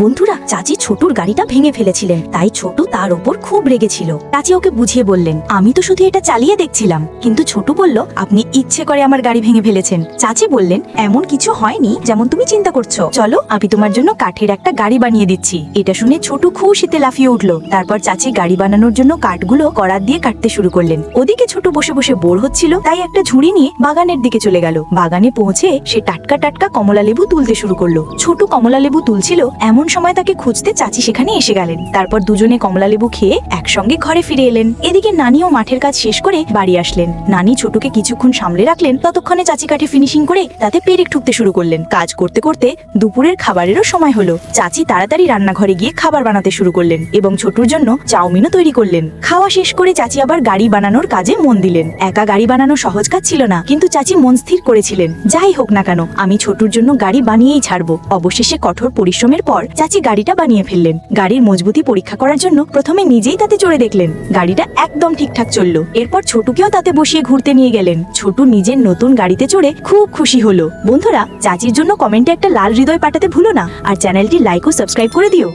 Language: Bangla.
বন্ধুরা, চাচি ছোটুর গাড়িটা ভেঙে ফেলেছিলেন, তাই ছোটু তার ওপর খুব রেগেছিল। চাচি ওকে বুঝিয়ে বললেন, আমি তো শুধু এটা চালিয়ে দেখছিলাম। কিন্তু ছোটু বলল, আপনি ইচ্ছে করে আমার গাড়ি ভেঙে ফেলেছেন। চাচি বললেন, এমন কিছু হয়নি যেমন তুমি চিন্তা করছো, চলো আমি তোমার জন্য কাঠের একটা গাড়ি বানিয়ে দিচ্ছি। এটা শুনে ছোটু খুশিতে লাফিয়ে উঠলো। তারপর চাচি গাড়ি বানানোর জন্য কাঠগুলো করাত দিয়ে কাটতে শুরু করলেন। ওদিকে ছোটু বসে বসে বোর হচ্ছিল, তাই একটা ঝুড়ি নিয়ে বাগানের দিকে চলে গেল। বাগানে পৌঁছে সে টাটকা টাটকা কমলা লেবু তুলতে শুরু করলো। ছোটু কমলা লেবু তুলছিল, এমন সময় তাকে খুঁজতে চাচি সেখানে এসে গেলেন। তারপর দুজনে কমলা লেবু খেয়ে একসঙ্গে ঘরে ফিরে এলেন। এদিকে নানিও মাঠের কাজ শেষ করে বাড়ি আসলেন। নানি ছোটুকে কিছুক্ষণ সামলে রাখলেন, ততক্ষণে চাচি কাঠে ফিনিশিং করে তাতে পেরেক ঠুকতে শুরু করলেন। কাজ করতে করতে দুপুরের খাবারেরও সময় হলো। চাচি তাড়াতাড়ি রান্নাঘরে গিয়ে খাবার বানাতে শুরু করলেন এবং ছোটুর জন্য চাউমিনও তৈরি করলেন। খাওয়া শেষ করে চাচি আবার গাড়ি বানানোর কাজে মন দিলেন। একা গাড়ি বানানো সহজ কাজ ছিল না, কিন্তু চাচি মন স্থির করেছিলেন, যাই হোক না কেন আমি ছোটুর জন্য গাড়ি বানিয়েই ছাড়বো। অবশেষে কঠোর পরিশ্রমের পর চাচি গাড়িটা বানিয়ে ফেললেন। গাড়ির মজবুতি পরীক্ষা করার জন্য প্রথমে নিজেই তাতে চড়ে দেখলেন। গাড়িটা একদম ঠিকঠাক চললো। এরপর ছোটুকেও তাতে বসিয়ে ঘুরতে নিয়ে গেলেন। ছোটু নিজের নতুন গাড়িতে চড়ে খুব খুশি হলো। বন্ধুরা, চাচির জন্য কমেন্টে একটা লাল হৃদয় পাঠাতে ভুলো না, আর চ্যানেলটি লাইক ও সাবস্ক্রাইব করে দিও।